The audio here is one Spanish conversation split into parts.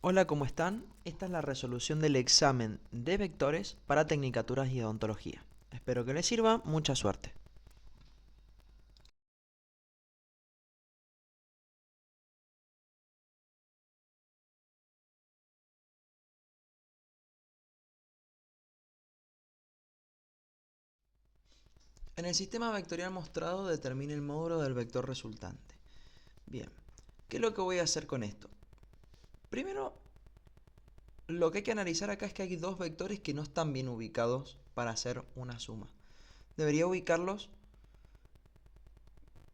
Hola, ¿cómo están? Esta es la resolución del examen de vectores para Tecnicaturas y Odontología. Espero que les sirva, mucha suerte. En el sistema vectorial mostrado determine el módulo del vector resultante. Bien, ¿qué es lo que voy a hacer con esto? Primero, lo que hay que analizar acá es que hay dos vectores que no están bien ubicados para hacer una suma. Debería ubicarlos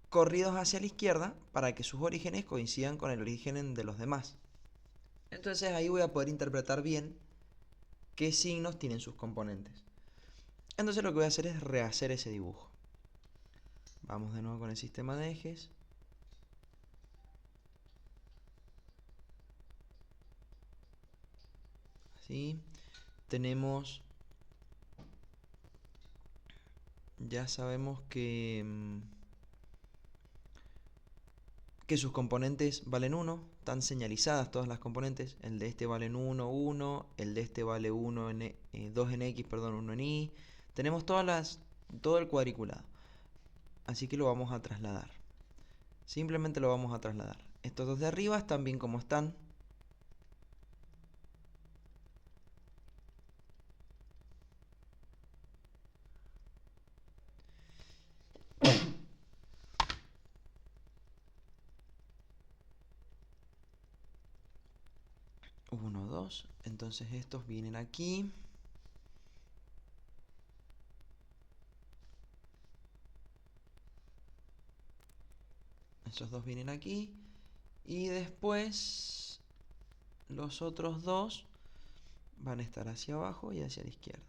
corridos hacia la izquierda para que sus orígenes coincidan con el origen de los demás. Entonces ahí voy a poder interpretar bien qué signos tienen sus componentes. Entonces lo que voy a hacer es rehacer ese dibujo. Vamos de nuevo con el sistema de ejes. Así. Tenemos... Ya sabemos que sus componentes valen 1. Están señalizadas todas las componentes. El de este vale 1, 1. El de este vale 1 en, 2 en x, perdón, 1 en y. Tenemos todo el cuadriculado. Así que lo vamos a trasladar. Simplemente lo vamos a trasladar. Estos dos de arriba están bien como están. Uno, 2. Entonces estos vienen aquí. Esos dos vienen aquí. Y después los otros dos van a estar hacia abajo y hacia la izquierda.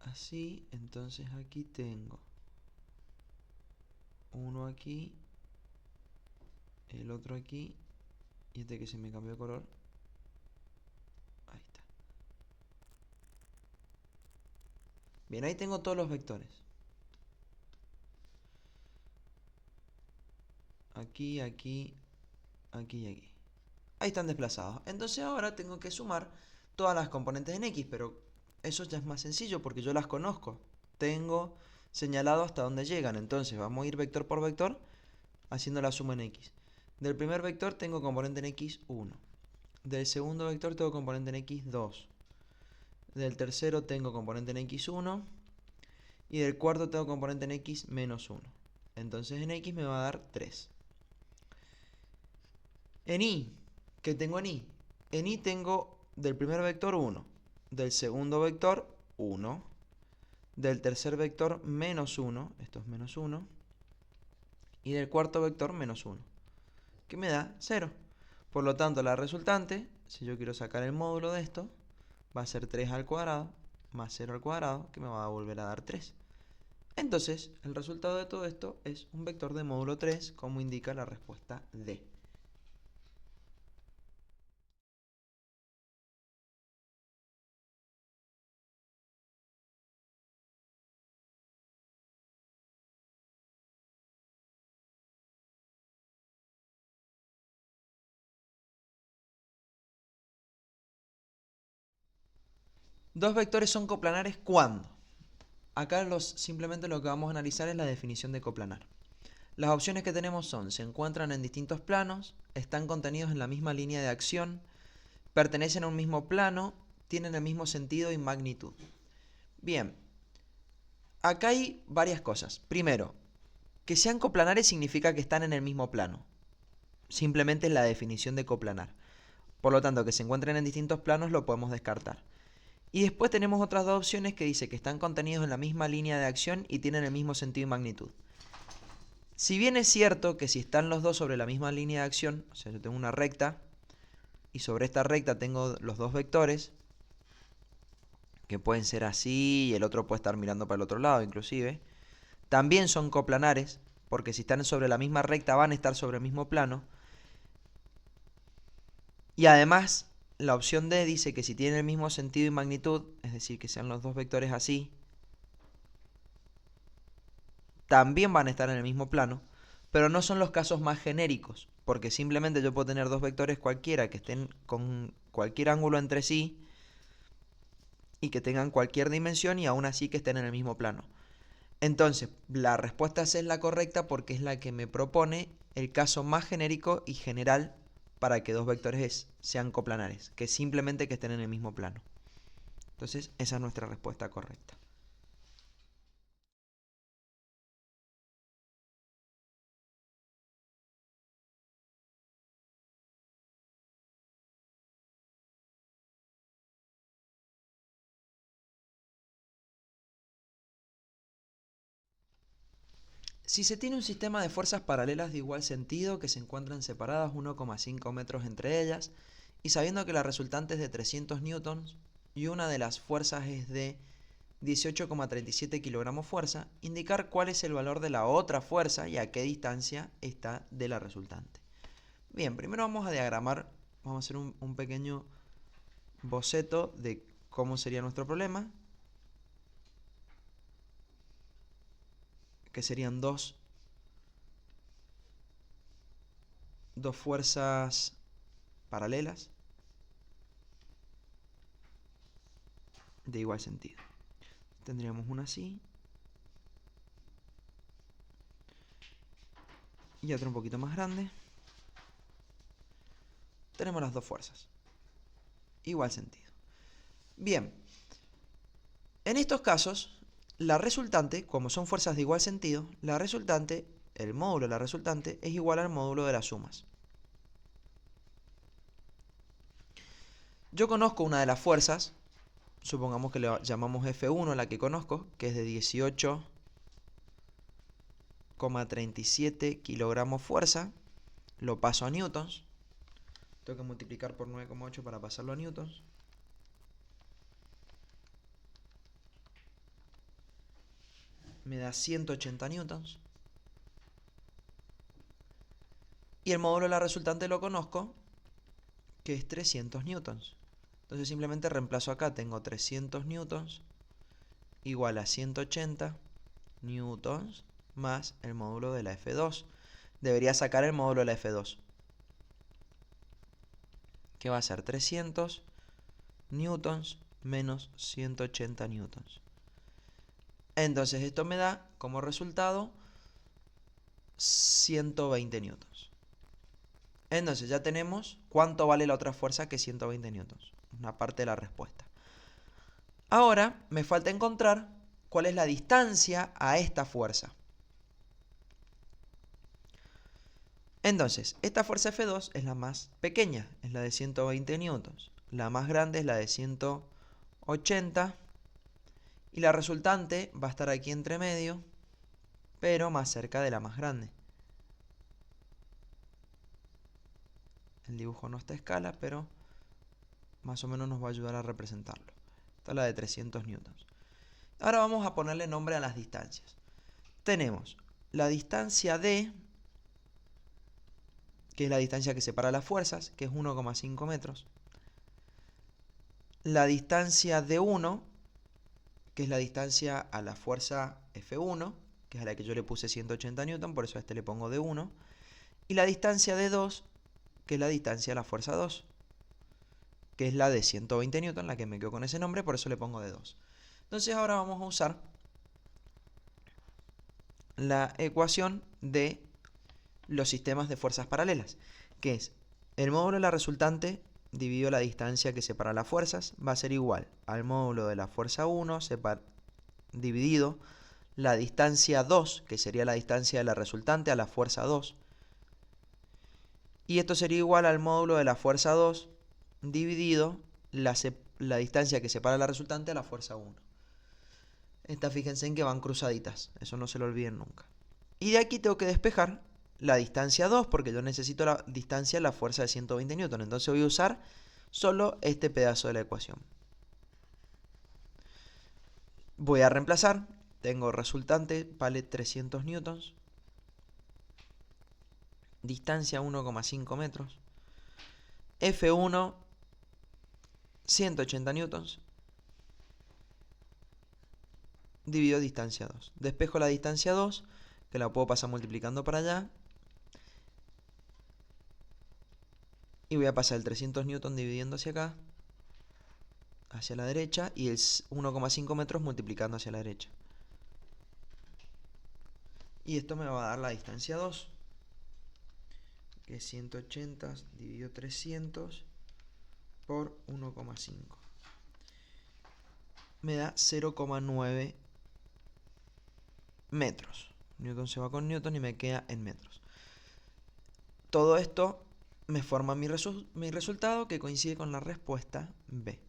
Así, entonces aquí tengo uno aquí, el otro aquí, y este que se me cambió de color. Ahí está. Bien, ahí tengo todos los vectores. Aquí, aquí, aquí y aquí. Ahí están desplazados. Entonces ahora tengo que sumar todas las componentes en X, pero eso ya es más sencillo porque yo las conozco. Tengo señalado hasta dónde llegan. Entonces vamos a ir vector por vector haciendo la suma en X. Del primer vector tengo componente en X 1. Del segundo vector tengo componente en X 2. Del tercero tengo componente en X 1. Y del cuarto tengo componente en X menos 1. Entonces en X me va a dar 3. En Y, ¿qué tengo en Y? En Y tengo del primer vector 1. Del segundo vector 1. Del tercer vector menos 1. Esto es menos 1. Y del cuarto vector menos 1. Que me da 0. Por lo tanto, la resultante, si yo quiero sacar el módulo de esto, va a ser 3 al cuadrado más 0 al cuadrado, que me va a volver a dar 3. Entonces, el resultado de todo esto es un vector de módulo 3, como indica la respuesta D. Dos vectores son coplanares ¿cuándo? Acá simplemente lo que vamos a analizar es la definición de coplanar. Las opciones que tenemos son: se encuentran en distintos planos, están contenidos en la misma línea de acción, pertenecen a un mismo plano, tienen el mismo sentido y magnitud. Bien, acá hay varias cosas. Primero, que sean coplanares significa que están en el mismo plano. Simplemente es la definición de coplanar. Por lo tanto, que se encuentren en distintos planos lo podemos descartar. Y después tenemos otras dos opciones que dice que están contenidos en la misma línea de acción y tienen el mismo sentido y magnitud. Si bien es cierto que si están los dos sobre la misma línea de acción, o sea, yo tengo una recta y sobre esta recta tengo los dos vectores, que pueden ser así y el otro puede estar mirando para el otro lado inclusive, también son coplanares, porque si están sobre la misma recta van a estar sobre el mismo plano. Y además, la opción D dice que si tienen el mismo sentido y magnitud, es decir, que sean los dos vectores así, también van a estar en el mismo plano, pero no son los casos más genéricos, porque simplemente yo puedo tener dos vectores cualquiera que estén con cualquier ángulo entre sí y que tengan cualquier dimensión y aún así que estén en el mismo plano. Entonces, la respuesta C es la correcta porque es la que me propone el caso más genérico y general para que dos vectores sean coplanares, que simplemente que estén en el mismo plano. Entonces, esa es nuestra respuesta correcta. Si se tiene un sistema de fuerzas paralelas de igual sentido que se encuentran separadas 1,5 metros entre ellas, y sabiendo que la resultante es de 300 newtons y una de las fuerzas es de 18,37 kilogramos fuerza, indicar cuál es el valor de la otra fuerza y a qué distancia está de la resultante. Bien, primero vamos a diagramar, vamos a hacer un pequeño boceto de cómo sería nuestro problema, que serían dos fuerzas paralelas de igual sentido. Tendríamos una así y otra un poquito más grande. Tenemos las dos fuerzas, igual sentido. Bien, en estos casos, la resultante, como son fuerzas de igual sentido, la resultante, el módulo de la resultante, es igual al módulo de las sumas. Yo conozco una de las fuerzas, supongamos que le llamamos F1, la que conozco, que es de 18,37 kilogramos fuerza, lo paso a newtons, tengo que multiplicar por 9,8 para pasarlo a newtons. Me da 180 newtons. Y el módulo de la resultante lo conozco, que es 300 newtons. Entonces simplemente reemplazo acá, tengo 300 newtons igual a 180 newtons más el módulo de la F2. Debería sacar el módulo de la F2, que va a ser 300 newtons menos 180 newtons. Entonces esto me da como resultado 120 newtons. Entonces ya tenemos cuánto vale la otra fuerza que 120 newtons. Una parte de la respuesta. Ahora me falta encontrar cuál es la distancia a esta fuerza. Entonces, esta fuerza F2 es la más pequeña, es la de 120 newtons. La más grande es la de 180. Y la resultante va a estar aquí entre medio, pero más cerca de la más grande. El dibujo no está a escala, pero más o menos nos va a ayudar a representarlo. Esta es la de 300 newtons. Ahora vamos a ponerle nombre a las distancias. Tenemos la distancia D, que es la distancia que separa las fuerzas, que es 1,5 metros. La distancia D1, que es la distancia a la fuerza F1, que es a la que yo le puse 180 newton, por eso a este le pongo D1. Y la distancia D2, que es la distancia a la fuerza 2, que es la de 120 newton, la que me quedo con ese nombre, por eso le pongo D2. Entonces ahora vamos a usar la ecuación de los sistemas de fuerzas paralelas, que es el módulo de la resultante dividido la distancia que separa las fuerzas, va a ser igual al módulo de la fuerza 1 dividido la distancia 2, que sería la distancia de la resultante a la fuerza 2, y esto sería igual al módulo de la fuerza 2 dividido la distancia que separa la resultante a la fuerza 1. Estas fíjense en que van cruzaditas, eso no se lo olviden nunca. Y de aquí tengo que despejar la distancia 2, porque yo necesito la distancia a la fuerza de 120 newton. Entonces voy a usar solo este pedazo de la ecuación. Voy a reemplazar, tengo resultante, vale 300 newtons, distancia 1,5 metros, F1 180 newtons, dividido distancia 2. Despejo la distancia 2, que la puedo pasar multiplicando para allá. Y voy a pasar el 300 newton dividiendo hacia acá, hacia la derecha, y el 1,5 metros multiplicando hacia la derecha. Y esto me va a dar la distancia 2, que es 180 dividido 300 por 1,5. Me da 0,9 metros. Newton se va con Newton y me queda en metros. Todo esto me forma mi resultado, que coincide con la respuesta B.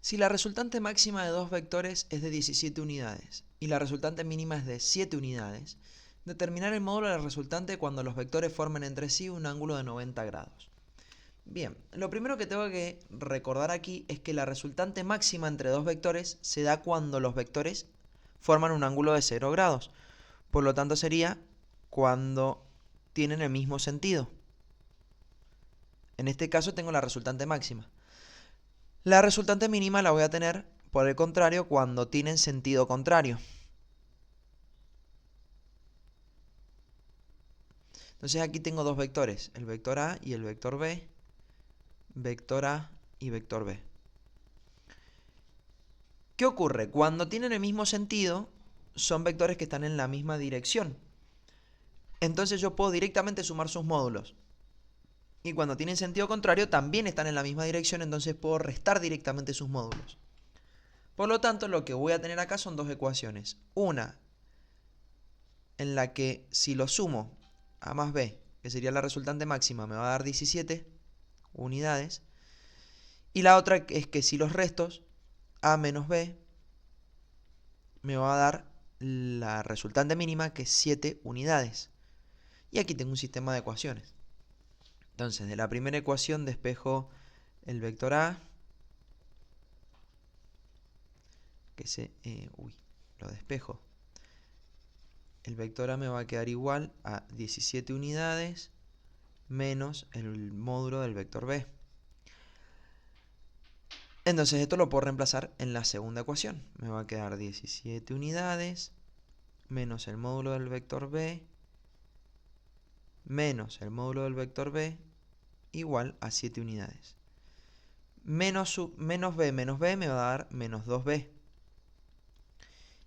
Si la resultante máxima de dos vectores es de 17 unidades y la resultante mínima es de 7 unidades, determinar el módulo de la resultante cuando los vectores formen entre sí un ángulo de 90 grados. Bien, lo primero que tengo que recordar aquí es que la resultante máxima entre dos vectores se da cuando los vectores forman un ángulo de 0 grados. Por lo tanto sería cuando tienen el mismo sentido. En este caso tengo la resultante máxima. La resultante mínima la voy a tener, por el contrario, cuando tienen sentido contrario. Entonces aquí tengo dos vectores, el vector A y el vector B, vector A y vector B. ¿Qué ocurre? Cuando tienen el mismo sentido, son vectores que están en la misma dirección. Entonces yo puedo directamente sumar sus módulos. Y cuando tienen sentido contrario, también están en la misma dirección, entonces puedo restar directamente sus módulos. Por lo tanto, lo que voy a tener acá son dos ecuaciones. Una en la que si lo sumo, A más B, que sería la resultante máxima, me va a dar 17 unidades. Y la otra es que si los restos, A menos B, me va a dar la resultante mínima, que es 7 unidades. Y aquí tengo un sistema de ecuaciones. Entonces, de la primera ecuación despejo el vector A, que lo despejo. El vector A me va a quedar igual a 17 unidades menos el módulo del vector B. Entonces esto lo puedo reemplazar en la segunda ecuación. Me va a quedar 17 unidades menos el módulo del vector B menos el módulo del vector B igual a 7 unidades. Menos B menos B me va a dar menos 2B.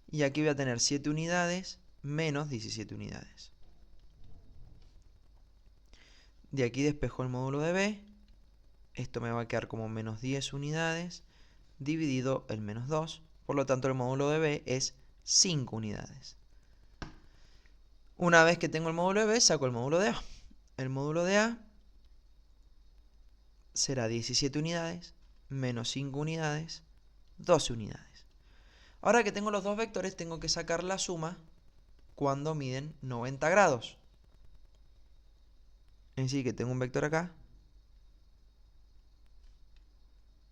Y aquí voy a tener 7 unidades menos 17 unidades. De aquí despejo el módulo de B. Esto me va a quedar como menos 10 unidades dividido el menos 2. Por lo tanto, el módulo de B es 5 unidades. Una vez que tengo el módulo de B, saco el módulo de A. El módulo de A será 17 unidades menos 5 unidades, 12 unidades. Ahora que tengo los dos vectores, tengo que sacar la suma cuando miden 90 grados. Es decir, que tengo un vector acá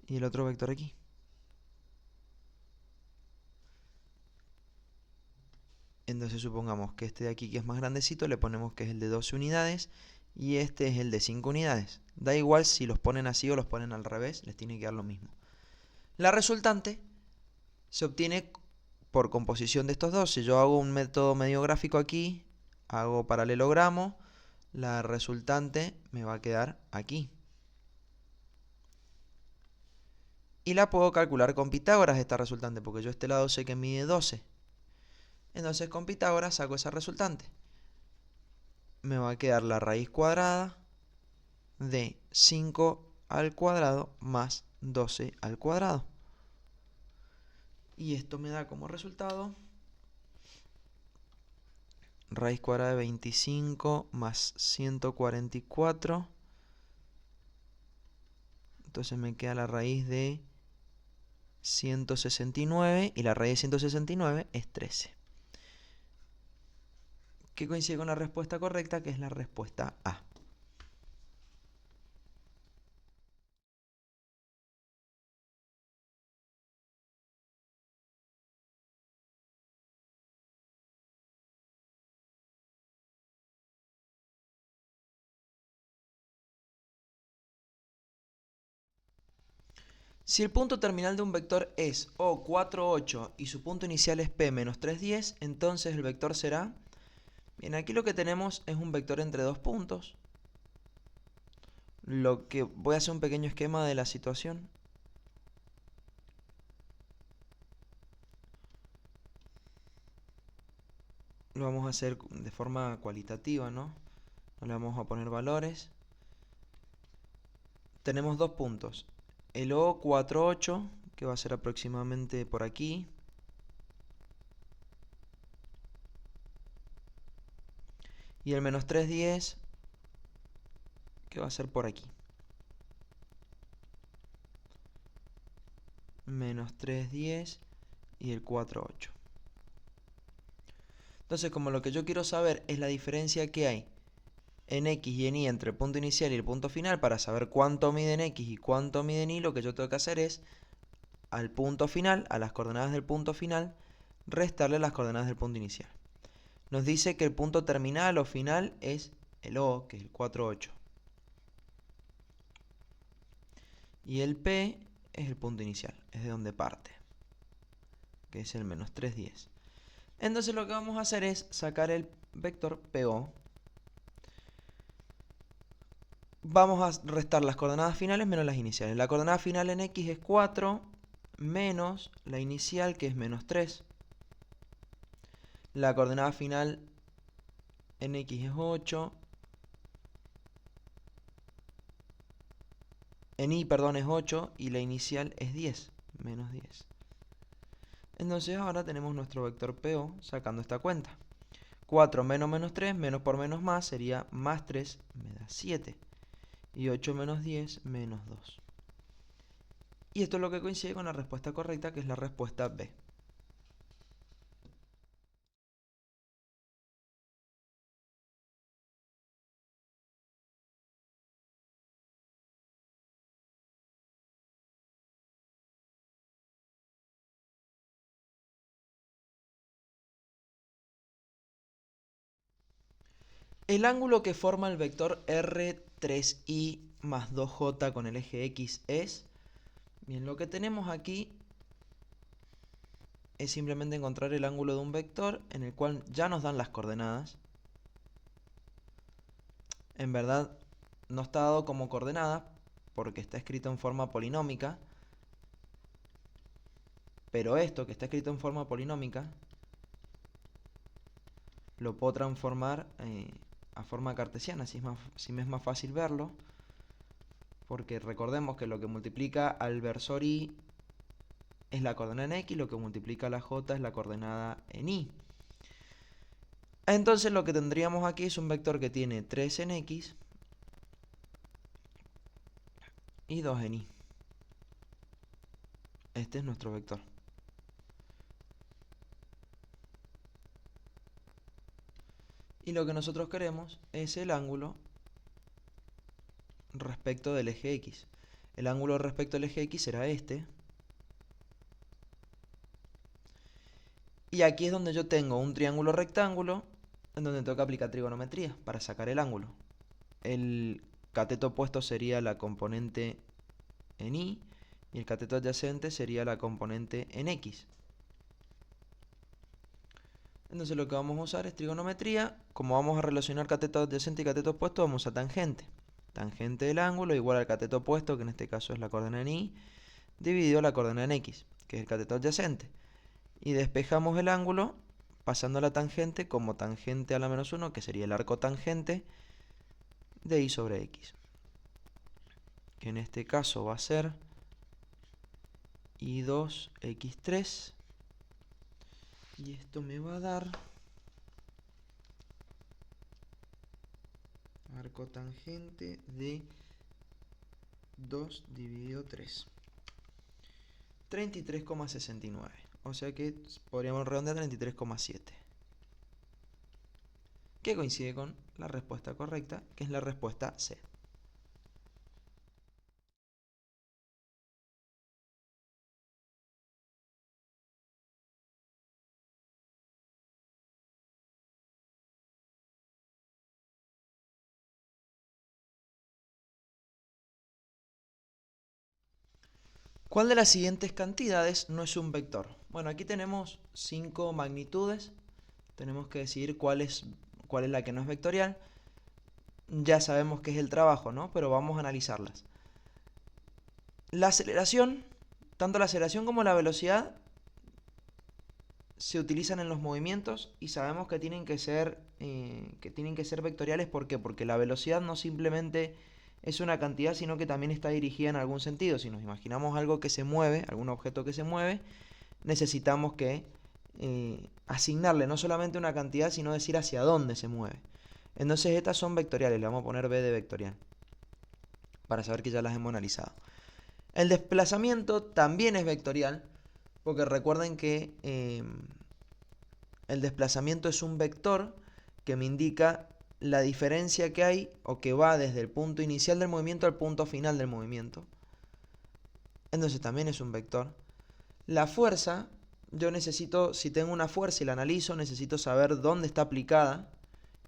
y el otro vector aquí. Entonces supongamos que este de aquí, que es más grandecito, le ponemos que es el de 12 unidades y este es el de 5 unidades. Da igual si los ponen así o los ponen al revés, les tiene que dar lo mismo. La resultante se obtiene por composición de estos dos. Si yo hago un método medio gráfico aquí, hago paralelogramo, la resultante me va a quedar aquí. Y la puedo calcular con Pitágoras esta resultante, porque yo este lado sé que mide 12. Entonces con Pitágoras saco esa resultante. Me va a quedar la raíz cuadrada de 5 al cuadrado más 12 al cuadrado. Y esto me da como resultado raíz cuadrada de 25 más 144. Entonces me queda la raíz de 169 y la raíz de 169 es 13. Que coincide con la respuesta correcta, que es la respuesta A. Si el punto terminal de un vector es O 4, 8 y su punto inicial es P menos 3, 10, entonces el vector será... Bien, aquí lo que tenemos es un vector entre dos puntos. Lo que voy a hacer un pequeño esquema de la situación. Lo vamos a hacer de forma cualitativa, ¿no? No le vamos a poner valores. Tenemos dos puntos. El O 4, 8, que va a ser aproximadamente por aquí. Y el menos 3, 10, que va a ser por aquí. Menos 3, 10 y el 4, 8. Entonces, como lo que yo quiero saber es la diferencia que hay en X y en Y entre el punto inicial y el punto final, para saber cuánto mide en X y cuánto mide en Y, lo que yo tengo que hacer es, al punto final, a las coordenadas del punto final, restarle las coordenadas del punto inicial. Nos dice que el punto terminal o final es el O, que es el 4, 8. Y el P es el punto inicial, es de donde parte, que es el menos 3, 10. Entonces lo que vamos a hacer es sacar el vector PO. Vamos a restar las coordenadas finales menos las iniciales. La coordenada final en X es 4, menos la inicial, que es menos 3. La coordenada final en X es 8. En Y, perdón, es 8 y la inicial es 10, menos 10. Entonces ahora tenemos nuestro vector PO sacando esta cuenta. 4 menos menos 3, menos por menos más, sería más 3, me da 7. Y 8 menos 10, menos 2. Y esto es lo que coincide con la respuesta correcta, que es la respuesta B. El ángulo que forma el vector R3i más 2j con el eje X es... Bien, lo que tenemos aquí es simplemente encontrar el ángulo de un vector en el cual ya nos dan las coordenadas. En verdad no está dado como coordenada porque está escrito en forma polinómica, pero esto que está escrito en forma polinómica lo puedo transformar a forma cartesiana, si me es más fácil verlo, porque recordemos que lo que multiplica al versor y es la coordenada en X, lo que multiplica a la J es la coordenada en Y. Entonces lo que tendríamos aquí es un vector que tiene 3 en X y 2 en Y. Este es nuestro vector. Y lo que nosotros queremos es el ángulo respecto del eje X. El ángulo respecto al eje X será este. Y aquí es donde yo tengo un triángulo rectángulo en donde tengo que aplicar trigonometría para sacar el ángulo. El cateto opuesto sería la componente en Y y el cateto adyacente sería la componente en X. Entonces lo que vamos a usar es trigonometría. Como vamos a relacionar cateto adyacente y cateto opuesto, vamos a tangente. Tangente del ángulo igual al cateto opuesto, que en este caso es la coordenada en Y, dividido la coordenada en X, que es el cateto adyacente. Y despejamos el ángulo pasando la tangente como tangente a la menos 1, que sería el arco tangente de Y sobre X. Que en este caso va a ser Y2, X3. Y esto me va a dar arco tangente de 2 dividido 3. 33,69. O sea que podríamos redondear 33,7. Que coincide con la respuesta correcta, que es la respuesta C. ¿Cuál de las siguientes cantidades no es un vector? Bueno, aquí tenemos 5 magnitudes. Tenemos que decidir cuál es la que no es vectorial. Ya sabemos que es el trabajo, ¿no? Pero vamos a analizarlas. La aceleración, tanto la aceleración como la velocidad, se utilizan en los movimientos y sabemos que tienen que ser vectoriales. ¿Por qué? Porque la velocidad no simplemente es una cantidad, sino que también está dirigida en algún sentido. Si nos imaginamos algo que se mueve, algún objeto que se mueve, necesitamos que asignarle no solamente una cantidad, sino decir hacia dónde se mueve. Entonces estas son vectoriales, le vamos a poner B de vectorial, para saber que ya las hemos analizado. El desplazamiento también es vectorial, porque recuerden que el desplazamiento es un vector que me indica la diferencia que hay o que va desde el punto inicial del movimiento al punto final del movimiento. Entonces también es un vector. La fuerza, yo necesito, si tengo una fuerza y la analizo, necesito saber dónde está aplicada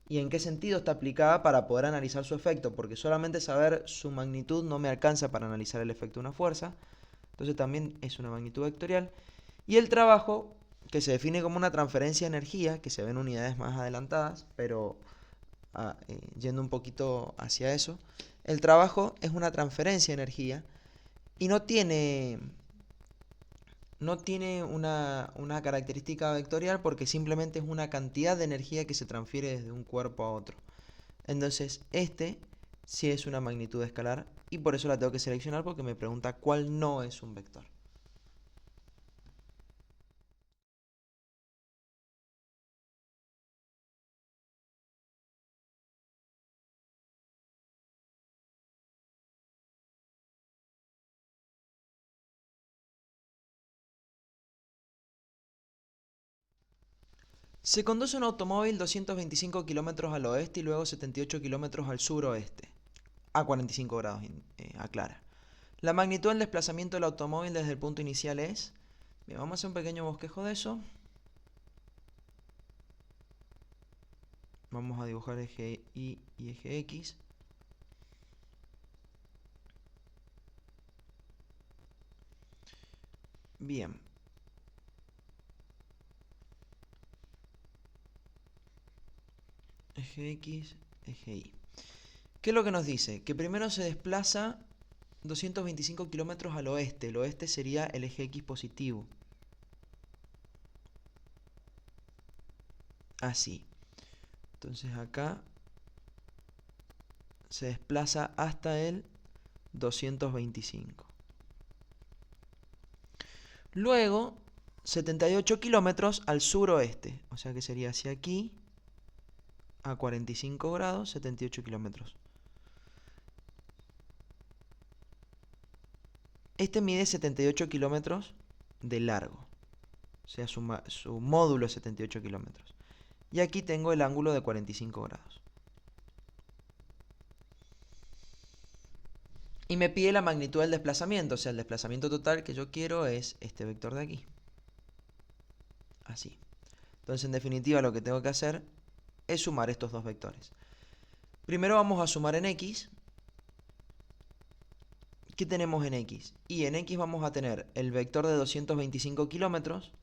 y en qué sentido está aplicada para poder analizar su efecto, porque solamente saber su magnitud no me alcanza para analizar el efecto de una fuerza. Entonces también es una magnitud vectorial. Y el trabajo, que se define como una transferencia de energía, que se ve en unidades más adelantadas, pero yendo un poquito hacia eso, el trabajo es una transferencia de energía y no tiene una característica vectorial, porque simplemente es una cantidad de energía que se transfiere desde un cuerpo a otro. Entonces este sí es una magnitud escalar y por eso la tengo que seleccionar, porque me pregunta cuál no es un vector. Se conduce un automóvil 225 km al oeste y luego 78 km al suroeste, a 45 grados, aclara. La magnitud del desplazamiento del automóvil desde el punto inicial es... Bien, vamos a hacer un pequeño bosquejo de eso. Vamos a dibujar eje Y y eje X. Bien. Eje X, eje Y. ¿Qué es lo que nos dice? Que primero se desplaza 225 kilómetros al oeste. El oeste sería el eje X positivo. Así. Entonces acá se desplaza hasta el 225. Luego 78 kilómetros al suroeste. O sea que sería hacia aquí, a 45 grados, 78 kilómetros. Este mide 78 kilómetros de largo. O sea, su módulo es 78 kilómetros. Y aquí tengo el ángulo de 45 grados. Y me pide la magnitud del desplazamiento. O sea, el desplazamiento total que yo quiero es este vector de aquí. Así. Entonces, en definitiva, lo que tengo que hacer es sumar estos dos vectores. Primero vamos a sumar en X. ¿Qué tenemos en X? Y en X vamos a tener el vector de 225 kilómetros,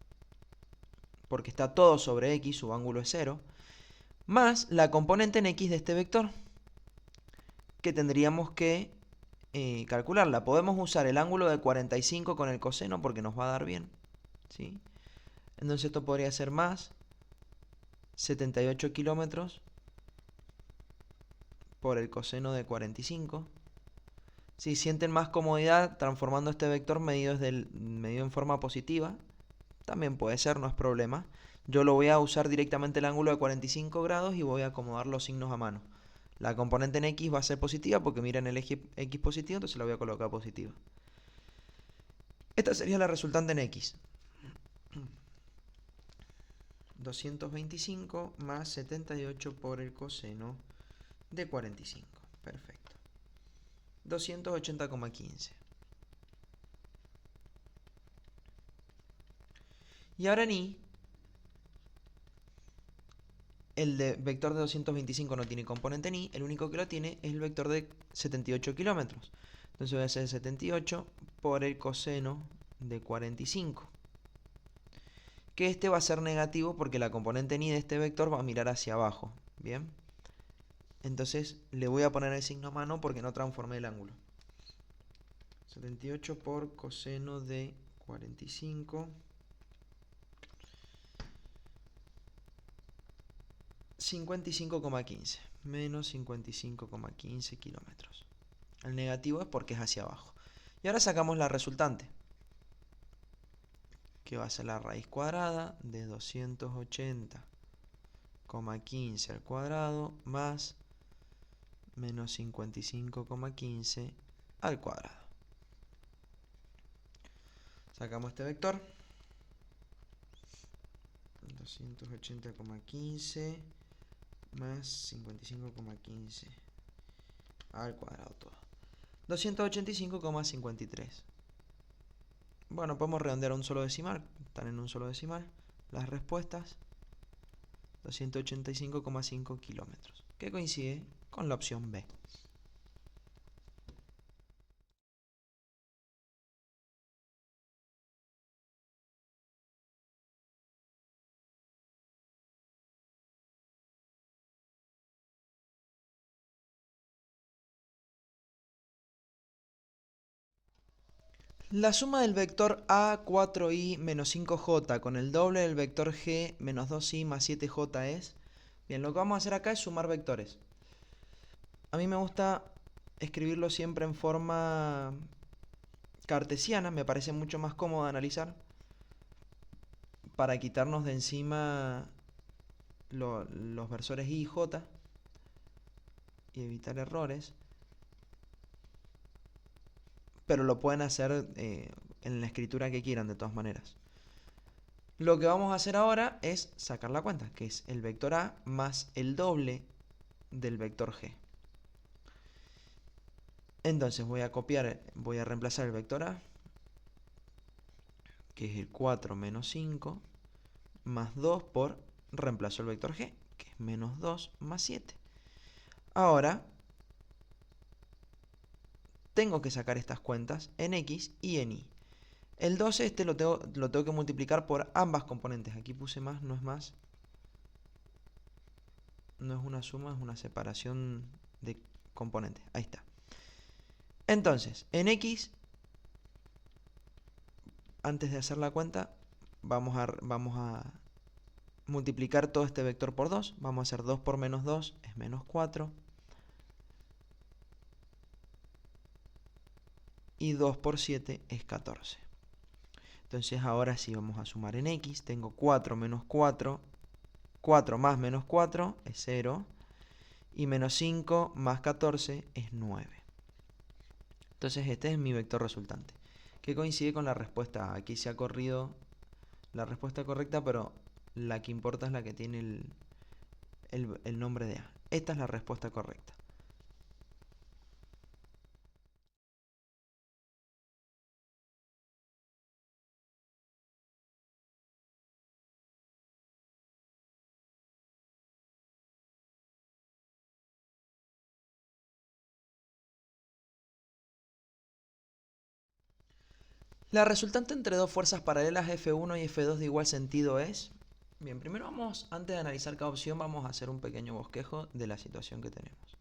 porque está todo sobre X, su ángulo es 0, más la componente en X de este vector, que tendríamos que calcularla. Podemos usar el ángulo de 45 con el coseno porque nos va a dar bien, ¿sí? Entonces esto podría ser más 78 kilómetros por el coseno de 45. Si sienten más comodidad transformando este vector medido en forma positiva, también puede ser, no es problema. Yo lo voy a usar directamente el ángulo de 45 grados y voy a acomodar los signos a mano. La componente en X va a ser positiva porque miren el eje X positivo, entonces la voy a colocar positiva. Esta sería la resultante en X. 225 más 78 por el coseno de 45. Perfecto. 280,15. Y ahora en Y, el vector de 225 no tiene componente en Y, el único que lo tiene es el vector de 78 kilómetros. Entonces voy a hacer 78 por el coseno de 45. Que este va a ser negativo porque la componente ni de este vector va a mirar hacia abajo. Bien. Entonces le voy a poner el signo mano porque no transformé el ángulo. 78 por coseno de 45. 55,15. Menos 55,15 kilómetros. El negativo es porque es hacia abajo. Y ahora sacamos la resultante, que va a ser la raíz cuadrada de 280,15 al cuadrado más menos 55,15 al cuadrado. Sacamos este vector. 280,15 más 55,15 al cuadrado todo. 285,53. Bueno, podemos redondear a un solo decimal. Están en un solo decimal. Las respuestas. 285,5 kilómetros. Que coincide con la opción B. La suma del vector A, 4i menos 5j con el doble del vector G menos 2i más 7j es... Bien, lo que vamos a hacer acá es sumar vectores. A mí me gusta escribirlo siempre en forma cartesiana, me parece mucho más cómodo analizar, para quitarnos de encima los versores i y j y evitar errores. Pero lo pueden hacer en la escritura que quieran de todas maneras. Lo que vamos a hacer ahora es sacar la cuenta, que es el vector A más el doble del vector G. Entonces voy a reemplazar el vector A, que es el 4 menos 5, más 2 por reemplazo el vector G, que es menos 2 más 7. Ahora tengo que sacar estas cuentas en X y en Y. El 12 lo tengo que multiplicar por ambas componentes. Aquí puse más, no es más. No es una suma, es una separación de componentes. Ahí está. Entonces, en X, antes de hacer la cuenta, vamos a multiplicar todo este vector por 2. Vamos a hacer 2 por menos 2 es menos 4. Y 2 por 7 es 14. Entonces ahora sí vamos a sumar en X. Tengo 4 menos 4. 4 más menos 4 es 0. Y menos 5 más 14 es 9. Entonces este es mi vector resultante, que coincide con la respuesta A. Aquí se ha corrido la respuesta correcta, pero la que importa es la que tiene el nombre de A. Esta es la respuesta correcta. La resultante entre dos fuerzas paralelas F1 y F2 de igual sentido es... Bien, primero antes de analizar cada opción, vamos a hacer un pequeño bosquejo de la situación que tenemos.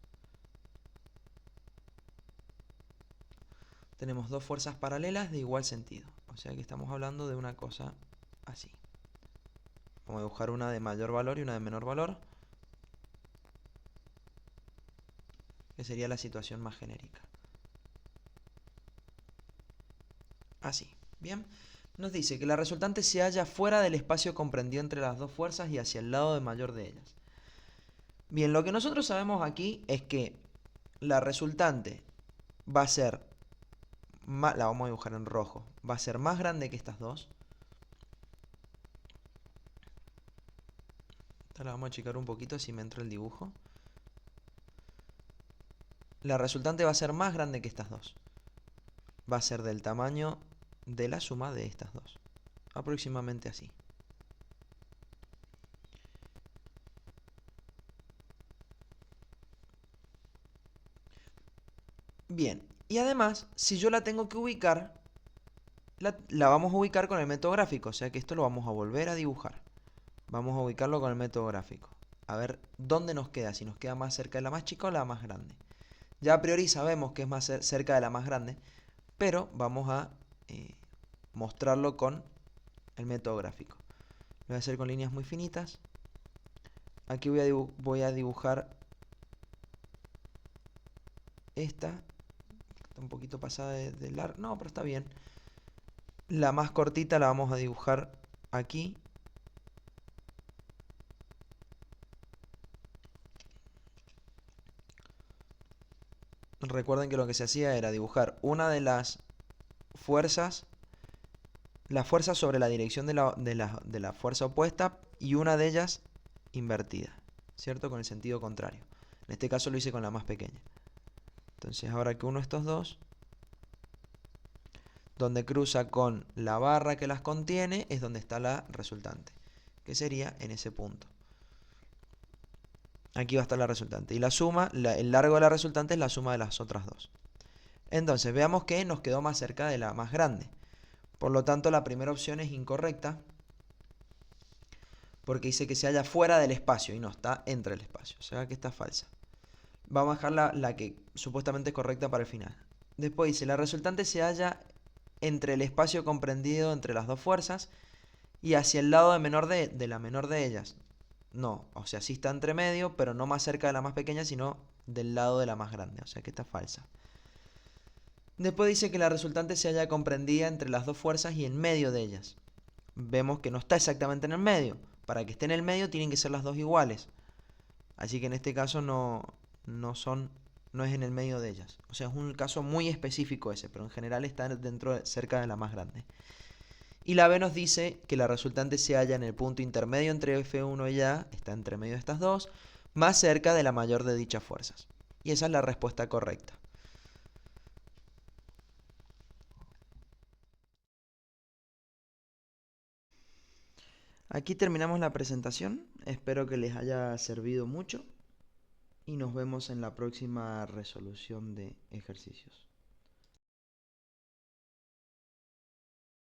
Tenemos dos fuerzas paralelas de igual sentido. O sea que estamos hablando de una cosa así. Vamos a dibujar una de mayor valor y una de menor valor, que sería la situación más genérica. Así, bien. Nos dice que la resultante se halla fuera del espacio comprendido entre las dos fuerzas y hacia el lado de mayor de ellas. Bien, lo que nosotros sabemos aquí es que la resultante va a ser, la vamos a dibujar en rojo, va a ser más grande que estas dos. Esta la vamos a achicar un poquito así me entra el dibujo. La resultante va a ser más grande que estas dos. Va a ser del tamaño de la suma de estas dos. Aproximadamente así. Bien, y además, si yo la tengo que ubicar, la vamos a ubicar con el método gráfico, o sea que esto lo vamos a volver a dibujar. Vamos a ubicarlo con el método gráfico. A ver dónde nos queda, si nos queda más cerca de la más chica o la más grande. Ya a priori sabemos que es más cerca de la más grande, pero vamos a mostrarlo con el método gráfico. Lo voy a hacer con líneas muy finitas. Aquí voy a dibujar esta. Está un poquito pasada de largo. No, pero está bien. La más cortita la vamos a dibujar aquí. Recuerden que lo que se hacía era dibujar una de las fuerzas, la fuerza sobre la dirección de la fuerza opuesta y una de ellas invertida, ¿cierto? Con el sentido contrario. En este caso lo hice con la más pequeña. Entonces ahora que uno de estos dos, donde cruza con la barra que las contiene, es donde está la resultante, que sería en ese punto. Aquí va a estar la resultante. Y la suma, el largo de la resultante es la suma de las otras dos. Entonces veamos que nos quedó más cerca de la más grande. Por lo tanto, la primera opción es incorrecta, porque dice que se halla fuera del espacio y no está entre el espacio. O sea que está falsa. Vamos a dejar la que supuestamente es correcta para el final. Después dice, la resultante se halla entre el espacio comprendido entre las dos fuerzas y hacia el lado de la menor de ellas. No, o sea, sí está entre medio, pero no más cerca de la más pequeña, sino del lado de la más grande. O sea que está falsa. Después dice que la resultante se halla comprendida entre las dos fuerzas y en medio de ellas. Vemos que no está exactamente en el medio. Para que esté en el medio tienen que ser las dos iguales. Así que en este caso no es en el medio de ellas. O sea, es un caso muy específico ese, pero en general está cerca de la más grande. Y la B nos dice que la resultante se halla en el punto intermedio entre F1 y A, está entre medio de estas dos, más cerca de la mayor de dichas fuerzas. Y esa es la respuesta correcta. Aquí terminamos la presentación, espero que les haya servido mucho y nos vemos en la próxima resolución de ejercicios.